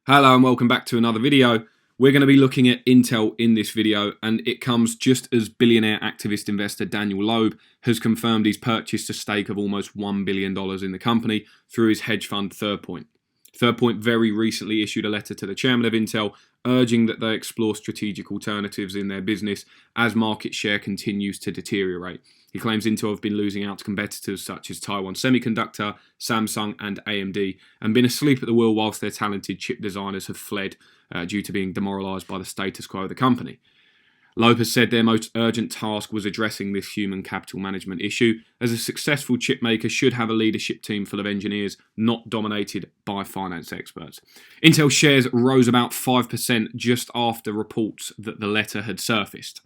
Hello and welcome back to another video. We're going to be looking at Intel in this video, and it comes just as billionaire activist investor Dan Loeb has confirmed he's purchased a stake of almost $1 billion in the company through his hedge fund Third Point. Third Point very recently issued a letter to the chairman of Intel urging that they explore strategic alternatives in their business as market share continues to deteriorate. He claims Intel have been losing out to competitors such as Taiwan Semiconductor, Samsung and AMD, and been asleep at the wheel whilst their talented chip designers have fled due to being demoralised by the status quo of the company. Loeb has said their most urgent task was addressing this human capital management issue, as a successful chip maker should have a leadership team full of engineers, not dominated by finance experts. Intel shares rose about 5% just after reports that the letter had surfaced.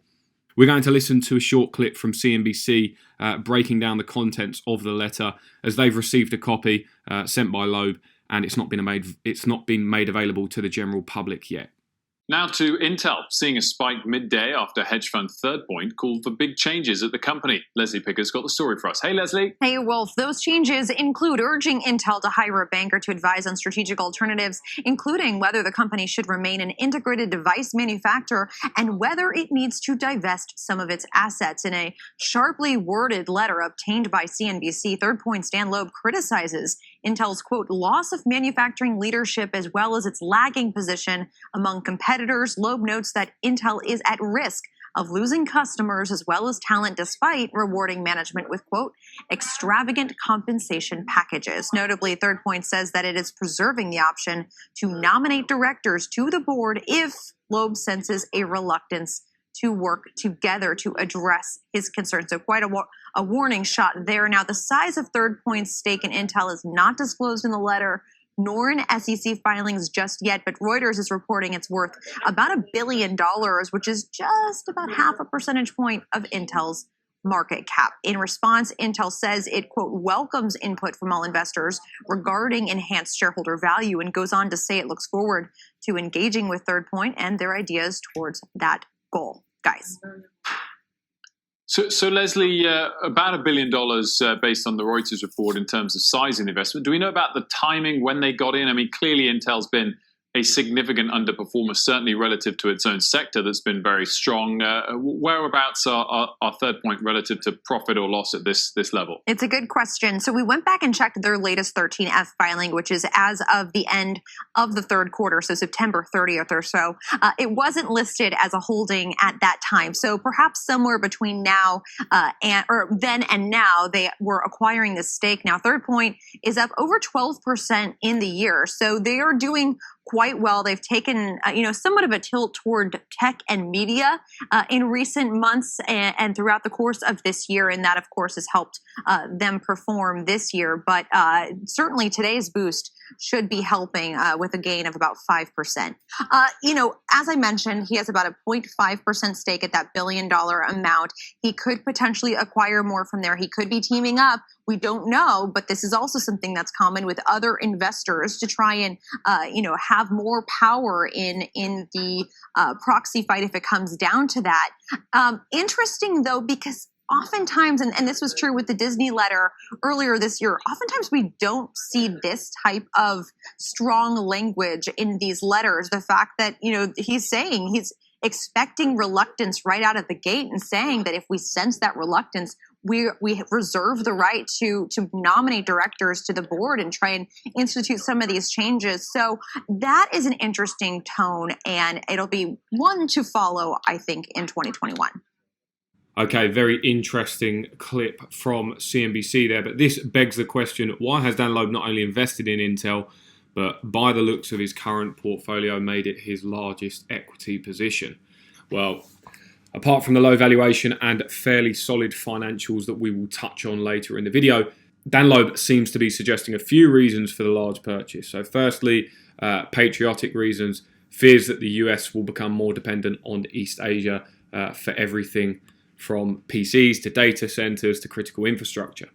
We're going to listen to a short clip from CNBC breaking down the contents of the letter, as they've received a copy sent by Loeb, and it's not been made available to the general public yet. Now to Intel, seeing a spike midday after hedge fund Third Point called for big changes at the company. Leslie Picker's got the story for us. Hey, Leslie. Hey, Wolf. Those changes include urging Intel to hire a banker to advise on strategic alternatives, including whether the company should remain an integrated device manufacturer and whether it needs to divest some of its assets. In a sharply worded letter obtained by CNBC, Third Point's Dan Loeb criticizes Intel's, quote, loss of manufacturing leadership as well as its lagging position among competitors. Loeb notes that Intel is at risk of losing customers as well as talent despite rewarding management with, quote, extravagant compensation packages. Notably, Third Point says that it is preserving the option to nominate directors to the board if Loeb senses a reluctance to work together to address his concerns. So quite a warning shot there. Now, the size of Third Point's stake in Intel is not disclosed in the letter, nor in SEC filings just yet, but Reuters is reporting it's worth about $1 billion, which is just about half a percentage point of Intel's market cap. In response, Intel says it, quote, welcomes input from all investors regarding enhanced shareholder value, and goes on to say it looks forward to engaging with Third Point and their ideas towards that goal. Guys. So Leslie, about $1 billion based on the Reuters report in terms of size in investment. Do we know about the timing when they got in? I mean, clearly Intel's been a significant underperformer, certainly relative to its own sector that's been very strong. Whereabouts are Third Point relative to profit or loss at this level? It's a good question. So we went back and checked their latest 13F filing, which is as of the end of the third quarter, so September 30th or so. It wasn't listed as a holding at that time. So perhaps somewhere between now or then and now, they were acquiring this stake. Now, Third Point is up over 12% in the year. So they are doing quite well. They've taken, somewhat of a tilt toward tech and media in recent months and throughout the course of this year. And that, of course, has helped them perform this year. But certainly today's boost should be helping with a gain of about 5%. As I mentioned, he has about a 0.5% stake at that $1 billion amount. He could potentially acquire more from there. He could be teaming up. We don't know, but this is also something that's common with other investors to try and, have more power in the proxy fight if it comes down to that. Interesting, though, because oftentimes, and this was true with the Disney letter earlier this year, oftentimes we don't see this type of strong language in these letters. The fact that, he's saying he's expecting reluctance right out of the gate and saying that if we sense that reluctance, we reserve the right to nominate directors to the board and try and institute some of these changes. So that is an interesting tone, and it'll be one to follow, I think, in 2021. Okay, very interesting clip from CNBC there, but this begs the question, why has Dan Loeb not only invested in Intel, but by the looks of his current portfolio made it his largest equity position? Well, apart from the low valuation and fairly solid financials that we will touch on later in the video, Dan Loeb seems to be suggesting a few reasons for the large purchase. So firstly, patriotic reasons, fears that the US will become more dependent on East Asia for everything from PCs to data centers to critical infrastructure.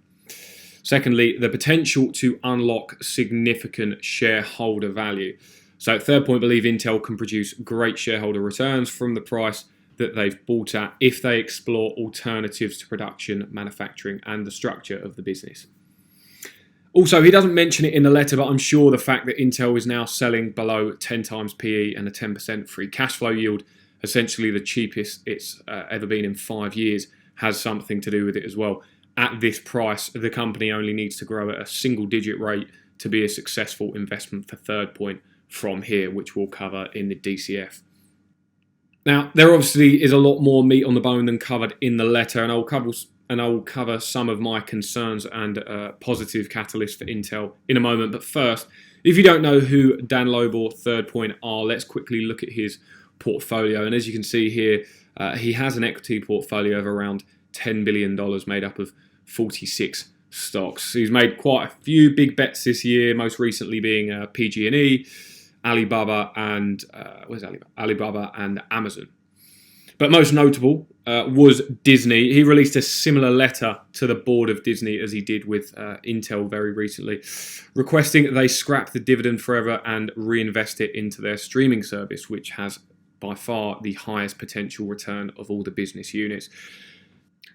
Secondly, the potential to unlock significant shareholder value. So Third Point believe Intel can produce great shareholder returns from the price that they've bought at if they explore alternatives to production, manufacturing, and the structure of the business. Also, he doesn't mention it in the letter, but I'm sure the fact that Intel is now selling below 10 times PE and a 10% free cash flow yield, essentially the cheapest it's ever been in 5 years, has something to do with it as well. At this price, the company only needs to grow at a single-digit rate to be a successful investment for Third Point from here, which we'll cover in the DCF. Now, there obviously is a lot more meat on the bone than covered in the letter, and I'll cover some of my concerns and positive catalysts for Intel in a moment. But first, if you don't know who Dan Loeb or Third Point are, let's quickly look at his portfolio. And as you can see here, he has an equity portfolio of around $10 billion made up of 46 stocks. He's made quite a few big bets this year, most recently being PG&E, Alibaba and Alibaba and Amazon. But most notable was Disney. He released a similar letter to the board of Disney as he did with Intel very recently, requesting that they scrap the dividend forever and reinvest it into their streaming service, which has by far the highest potential return of all the business units.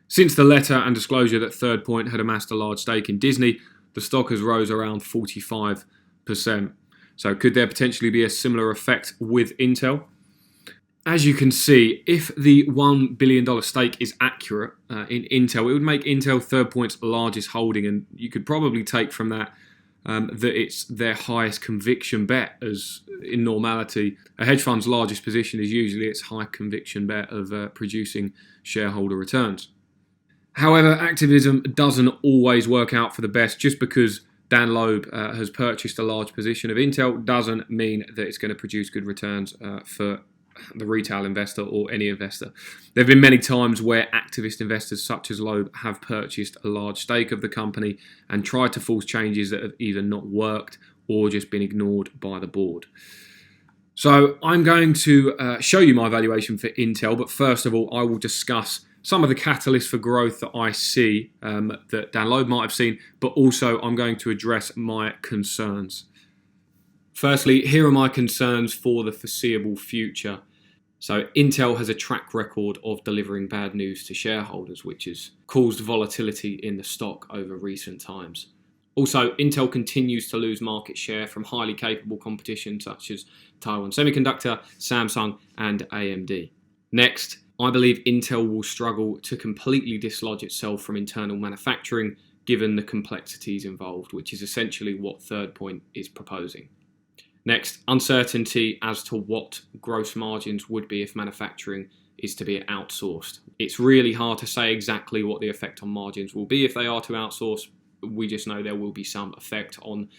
Since the letter and disclosure that Third Point had amassed a large stake in Disney, the stock has rose around 45%. So could there potentially be a similar effect with Intel? As you can see, if the $1 billion stake is accurate in Intel, it would make Intel Third Point's largest holding, and you could probably take from that that it's their highest conviction bet, as in normality, a hedge fund's largest position is usually its high conviction bet of producing shareholder returns. However, activism doesn't always work out for the best. Just because Dan Loeb has purchased a large position of Intel doesn't mean that it's going to produce good returns for the retail investor or any investor. There have been many times where activist investors such as Loeb have purchased a large stake of the company and tried to force changes that have either not worked or just been ignored by the board. So I'm going to show you my valuation for Intel, but first of all, I will discuss some of the catalysts for growth that I see that Dan Loeb might have seen, but also I'm going to address my concerns. Firstly, here are my concerns for the foreseeable future. So Intel has a track record of delivering bad news to shareholders, which has caused volatility in the stock over recent times. Also, Intel continues to lose market share from highly capable competition such as Taiwan Semiconductor, Samsung, and AMD. Next, I believe Intel will struggle to completely dislodge itself from internal manufacturing given the complexities involved, which is essentially what Third Point is proposing. Next, uncertainty as to what gross margins would be if manufacturing is to be outsourced. It's really hard to say exactly what the effect on margins will be if they are to outsource. We just know there will be some effect on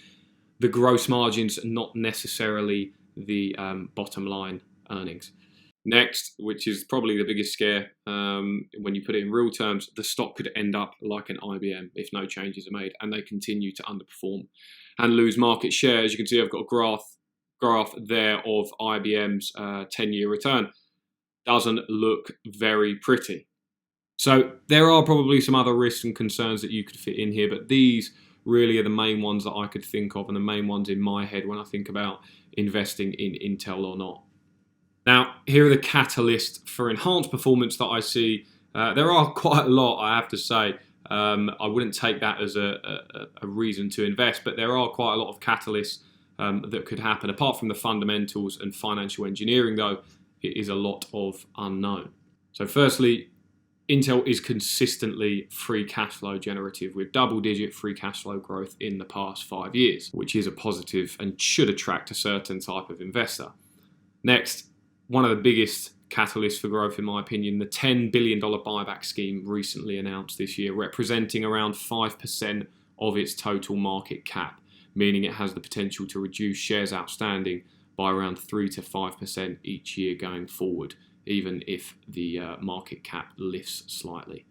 the gross margins, not necessarily the bottom line earnings. Next, which is probably the biggest scare, when you put it in real terms, the stock could end up like an IBM if no changes are made and they continue to underperform and lose market share. As you can see, I've got a graph there of IBM's 10-year return. Doesn't look very pretty. So there are probably some other risks and concerns that you could fit in here, but these really are the main ones that I could think of and the main ones in my head when I think about investing in Intel or not. Now, here are the catalysts for enhanced performance that I see. There are quite a lot, I have to say. I wouldn't take that as a reason to invest, but there are quite a lot of catalysts that could happen. Apart from the fundamentals and financial engineering, though, it is a lot of unknown. So firstly, Intel is consistently free cash flow generative with double-digit free cash flow growth in the past 5 years, which is a positive and should attract a certain type of investor. Next, one of the biggest catalysts for growth, in my opinion, the $10 billion buyback scheme recently announced this year, representing around 5% of its total market cap, meaning it has the potential to reduce shares outstanding by around 3 to 5% each year going forward, even if the market cap lifts slightly.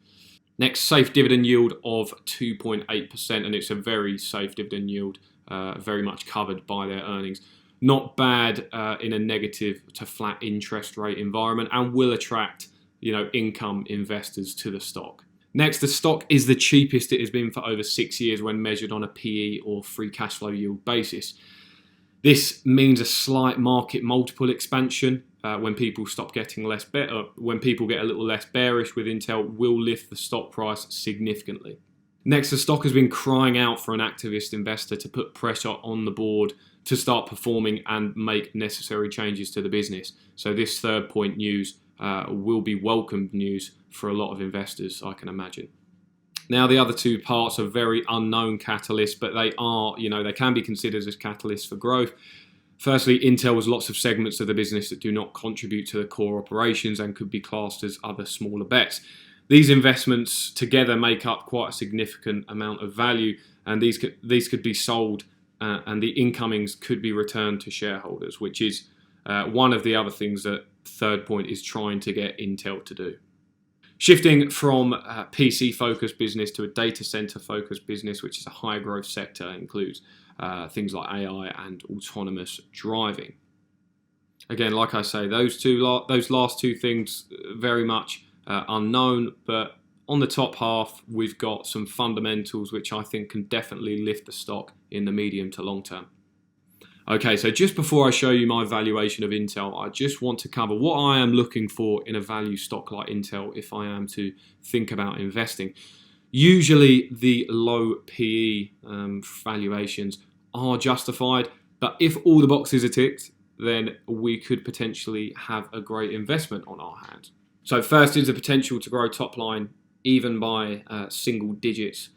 Next, safe dividend yield of 2.8%, and it's a very safe dividend yield, very much covered by their earnings. Not bad in a negative to flat interest rate environment, and will attract, income investors to the stock. Next, the stock is the cheapest it has been for over 6 years when measured on a PE or free cash flow yield basis. This means a slight market multiple expansion when people stop getting less better. When people get a little less bearish with Intel, will lift the stock price significantly. Next, the stock has been crying out for an activist investor to put pressure on the board to start performing and make necessary changes to the business. So this Third Point news will be welcomed news for a lot of investors, I can imagine. Now, the other two parts are very unknown catalysts, but they are, they can be considered as catalysts for growth. Firstly, Intel has lots of segments of the business that do not contribute to the core operations and could be classed as other smaller bets. These investments together make up quite a significant amount of value, and these could be sold and the incomings could be returned to shareholders, which is one of the other things that Third Point is trying to get Intel to do. Shifting from a PC-focused business to a data center-focused business, which is a high-growth sector, includes things like AI and autonomous driving. Again, like I say, those last two things very much unknown, but on the top half, we've got some fundamentals which I think can definitely lift the stock in the medium to long term. Okay, so just before I show you my valuation of Intel, I just want to cover what I am looking for in a value stock like Intel if I am to think about investing. Usually the low PE valuations are justified, but if all the boxes are ticked, then we could potentially have a great investment on our hands. So first is the potential to grow top line even by single digits.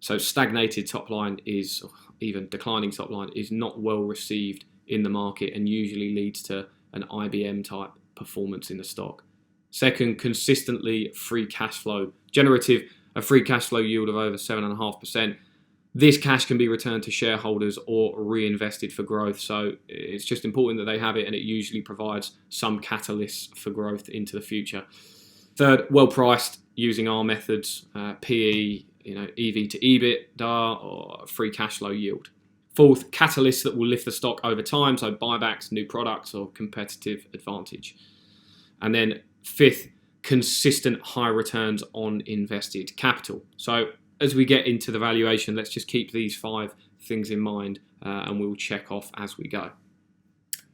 So stagnated top line is, or even declining top line, is not well received in the market and usually leads to an IBM type performance in the stock. Second, consistently free cash flow generative, a free cash flow yield of over 7.5%. This cash can be returned to shareholders or reinvested for growth. So it's just important that they have it, and it usually provides some catalysts for growth into the future. Third, well priced using our methods, PE, EV to EBITDA or free cash flow yield. Fourth, catalysts that will lift the stock over time, so buybacks, new products or competitive advantage. And then fifth, consistent high returns on invested capital. So as we get into the valuation, let's just keep these 5 things in mind and we'll check off as we go.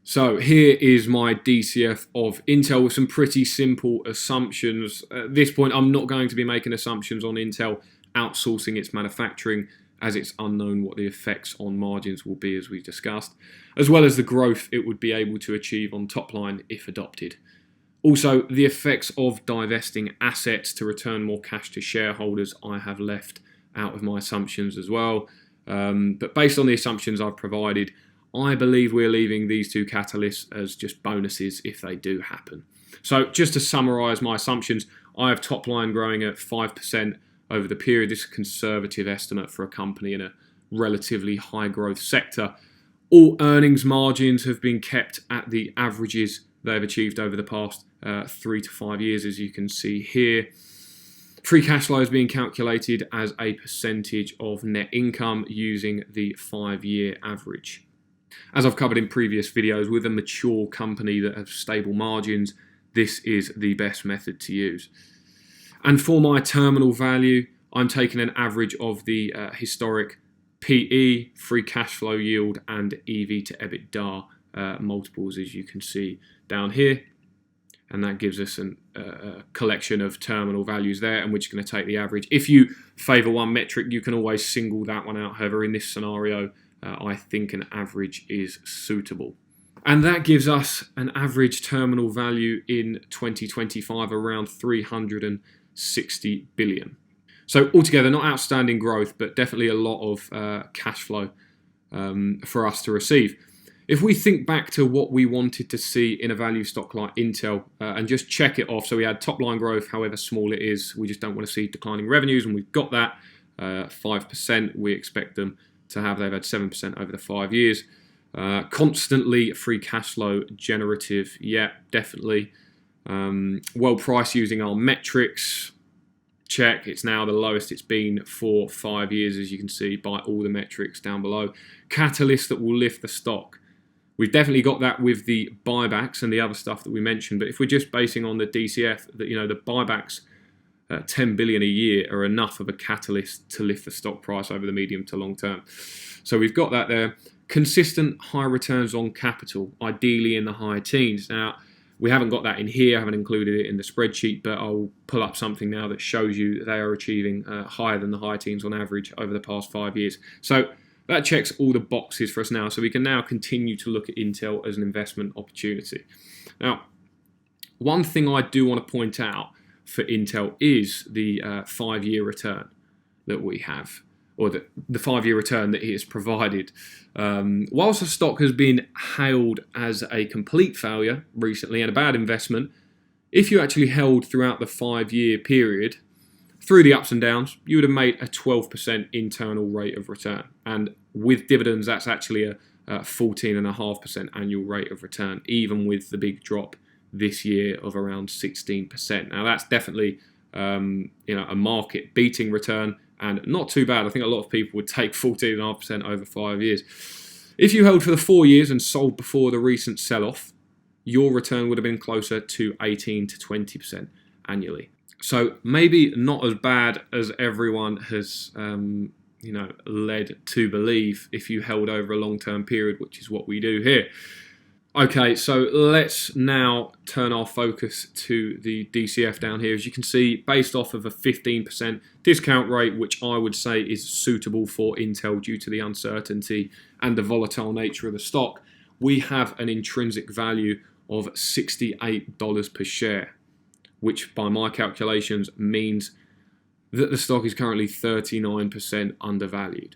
So here is my DCF of Intel with some pretty simple assumptions. At this point, I'm not going to be making assumptions on Intel outsourcing its manufacturing, as it's unknown what the effects on margins will be, as we discussed, as well as the growth it would be able to achieve on top line if adopted. Also, the effects of divesting assets to return more cash to shareholders I have left out of my assumptions as well. But based on the assumptions I've provided, I believe we're leaving these 2 catalysts as just bonuses if they do happen. So just to summarise my assumptions, I have top line growing at 5% over the period. This is a conservative estimate for a company in a relatively high growth sector. All earnings margins have been kept at the averages they've achieved over the past 3 to 5 years, as you can see here. Free cash flow is being calculated as a percentage of net income using the 5-year average. As I've covered in previous videos, with a mature company that has stable margins, this is the best method to use. And for my terminal value, I'm taking an average of the historic PE, free cash flow yield, and EV to EBITDA multiples, as you can see down here. And that gives us a collection of terminal values there, and we're just going to take the average. If you favour one metric, you can always single that one out. However, in this scenario, I think an average is suitable. And that gives us an average terminal value in 2025 around 360 billion. So altogether, not outstanding growth, but definitely a lot of cash flow for us to receive. If we think back to what we wanted to see in a value stock like Intel and just check it off, so we had top line growth, however small it is, we just don't want to see declining revenues, and we've got that 5%. We expect them to have, they've had 7% over the 5 years. Constantly free cash flow generative, yeah, definitely. Well priced using our metrics, check. It's now the lowest it's been for 5 years, as you can see by all the metrics down below. Catalyst that will lift the stock. We've definitely got that with the buybacks and the other stuff that we mentioned, but if we're just basing on the DCF, that the buybacks, 10 billion a year are enough of a catalyst to lift the stock price over the medium to long term. So we've got that there. Consistent high returns on capital, ideally in the high teens. Now, We haven't got that in here, I haven't included it in the spreadsheet, but I'll pull up something now that shows you that they are achieving higher than the high teens on average over the past 5 years. So that checks all the boxes for us now. So we can now continue to look at Intel as an investment opportunity. Now, one thing I do want to point out for Intel is the 5-year return that we have, or the 5-year return that it has provided. Whilst the stock has been hailed as a complete failure recently and a bad investment, if you actually held throughout the 5-year period, through the ups and downs, you would have made a 12% internal rate of return. And with dividends, that's actually a 14.5% annual rate of return, even with the big drop this year of around 16%. Now that's definitely a market beating return and not too bad. I think a lot of people would take 14.5% over 5 years. If you held for the 4 years and sold before the recent sell-off, your return would have been closer to 18 to 20% annually. So maybe not as bad as everyone has led to believe if you held over a long-term period, which is what we do here. Okay, so let's now turn our focus to the DCF down here. As you can see, based off of a 15% discount rate, which I would say is suitable for Intel due to the uncertainty and the volatile nature of the stock, we have an intrinsic value of $68 per share, which by my calculations means that the stock is currently 39% undervalued.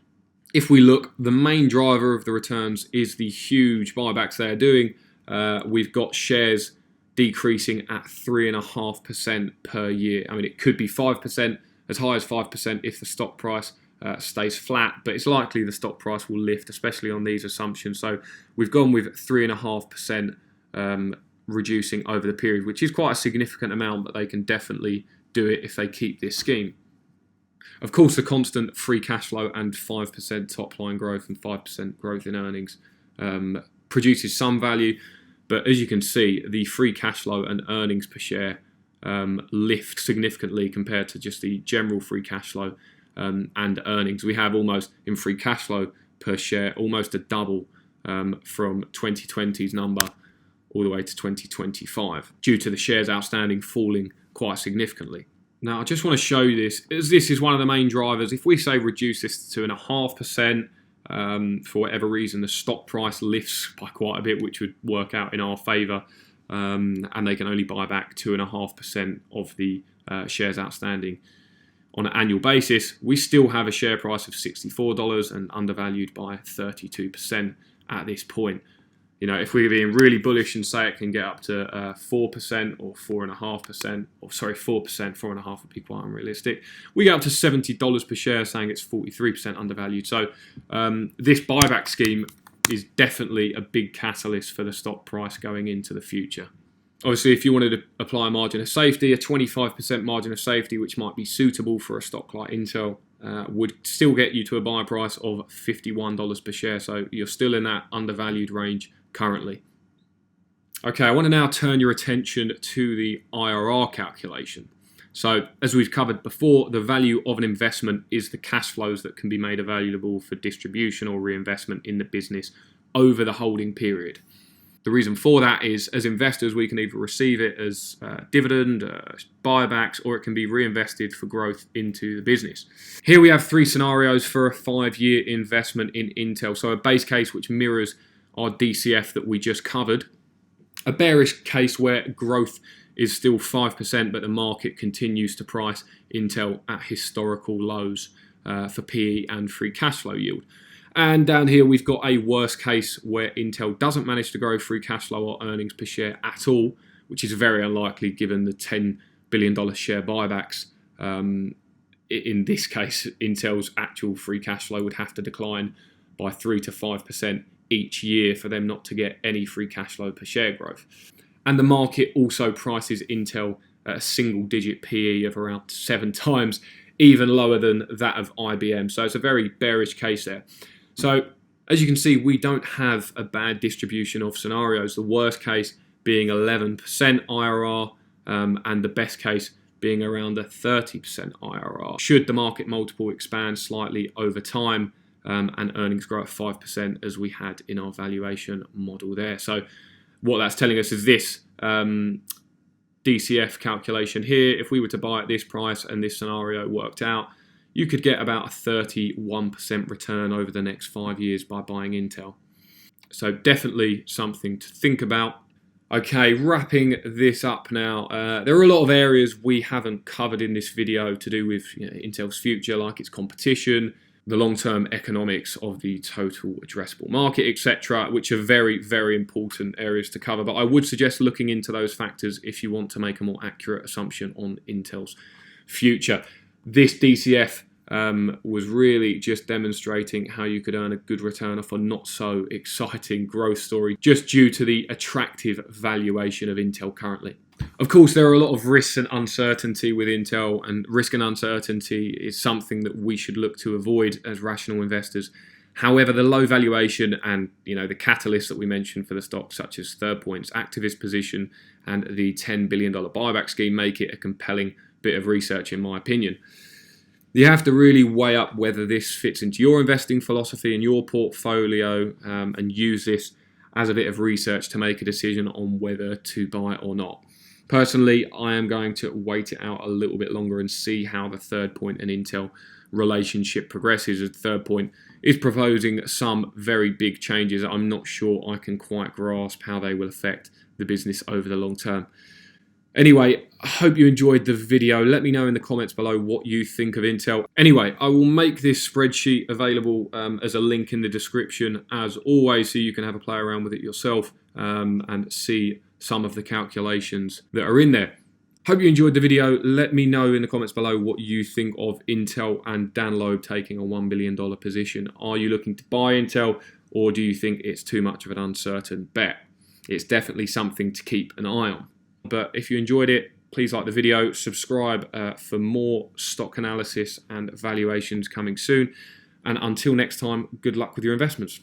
If we look, the main driver of the returns is the huge buybacks they are doing. We've got shares decreasing at 3.5% per year. I mean, it could be 5%, as high as 5% if the stock price stays flat, but it's likely the stock price will lift, especially on these assumptions. So we've gone with 3.5% reducing over the period, which is quite a significant amount, but they can definitely do it if they keep this scheme. Of course, the constant free cash flow and 5% top line growth and 5% growth in earnings produces some value, but as you can see, the free cash flow and earnings per share lift significantly compared to just the general free cash flow and earnings. We have almost, in free cash flow per share, almost a double from 2020's number all the way to 2025 due to the shares outstanding falling quite significantly. Now, I just want to show you this, as this is one of the main drivers. If we say reduce this to 2.5%, for whatever reason, the stock price lifts by quite a bit, which would work out in our favour, and they can only buy back 2.5% of the shares outstanding on an annual basis, we still have a share price of $64 and undervalued by 32% at this point. You know, if we're being really bullish and say it can get up to 4% or 4.5%, or sorry, 4%, 4.5% would be quite unrealistic. We get up to $70 per share, saying it's 43% undervalued. So this buyback scheme is definitely a big catalyst for the stock price going into the future. Obviously, if you wanted to apply a margin of safety, a 25% margin of safety, which might be suitable for a stock like Intel, would still get you to a buy price of $51 per share. So you're still in that undervalued range currently. Okay, I want to now turn your attention to the IRR calculation. So as we've covered before, the value of an investment is the cash flows that can be made available for distribution or reinvestment in the business over the holding period. The reason for that is, as investors, we can either receive it as dividend, buybacks, or it can be reinvested for growth into the business. Here we have 3 scenarios for a 5-year investment in Intel. So a base case which mirrors our DCF that we just covered. A bearish case where growth is still 5%, but the market continues to price Intel at historical lows for PE and free cash flow yield. And down here, we've got a worst case where Intel doesn't manage to grow free cash flow or earnings per share at all, which is very unlikely given the $10 billion share buybacks. In this case, Intel's actual free cash flow would have to decline by 3 to 5% each year for them not to get any free cash flow per share growth. And the market also prices Intel at a single-digit PE of around 7 times, even lower than that of IBM. So it's a very bearish case there. So as you can see, we don't have a bad distribution of scenarios. The worst case being 11% IRR and the best case being around a 30% IRR. Should the market multiple expand slightly over time and earnings grow at 5% as we had in our valuation model there. So what that's telling us is this: DCF calculation here, if we were to buy at this price and this scenario worked out, you could get about a 31% return over the next 5 years by buying Intel. So definitely something to think about. Okay, wrapping this up now. There are a lot of areas we haven't covered in this video to do with Intel's future, like its competition, the long-term economics of the total addressable market, etc., which are very, very important areas to cover. But I would suggest looking into those factors if you want to make a more accurate assumption on Intel's future. This DCF was really just demonstrating how you could earn a good return off a not so exciting growth story just due to the attractive valuation of Intel currently. Of course, there are a lot of risks and uncertainty with Intel, and risk and uncertainty is something that we should look to avoid as rational investors. However, the low valuation and the catalysts that we mentioned for the stock, such as Third Point's activist position and the $10 billion buyback scheme, make it a compelling bit of research in my opinion. You have to really weigh up whether this fits into your investing philosophy and your portfolio, and use this as a bit of research to make a decision on whether to buy or not. Personally, I am going to wait it out a little bit longer and see how the Third Point and Intel relationship progresses, as Third Point is proposing some very big changes. I'm not sure I can quite grasp how they will affect the business over the long term. Anyway, I hope you enjoyed the video. Let me know in the comments below what you think of Intel. Anyway, I will make this spreadsheet available as a link in the description as always, so you can have a play around with it yourself and see some of the calculations that are in there. Hope you enjoyed the video. Let me know in the comments below what you think of Intel and Dan Loeb taking a $1 billion position. Are you looking to buy Intel, or do you think it's too much of an uncertain bet? It's definitely something to keep an eye on. But if you enjoyed it, please like the video, subscribe for more stock analysis and valuations coming soon. And until next time, good luck with your investments.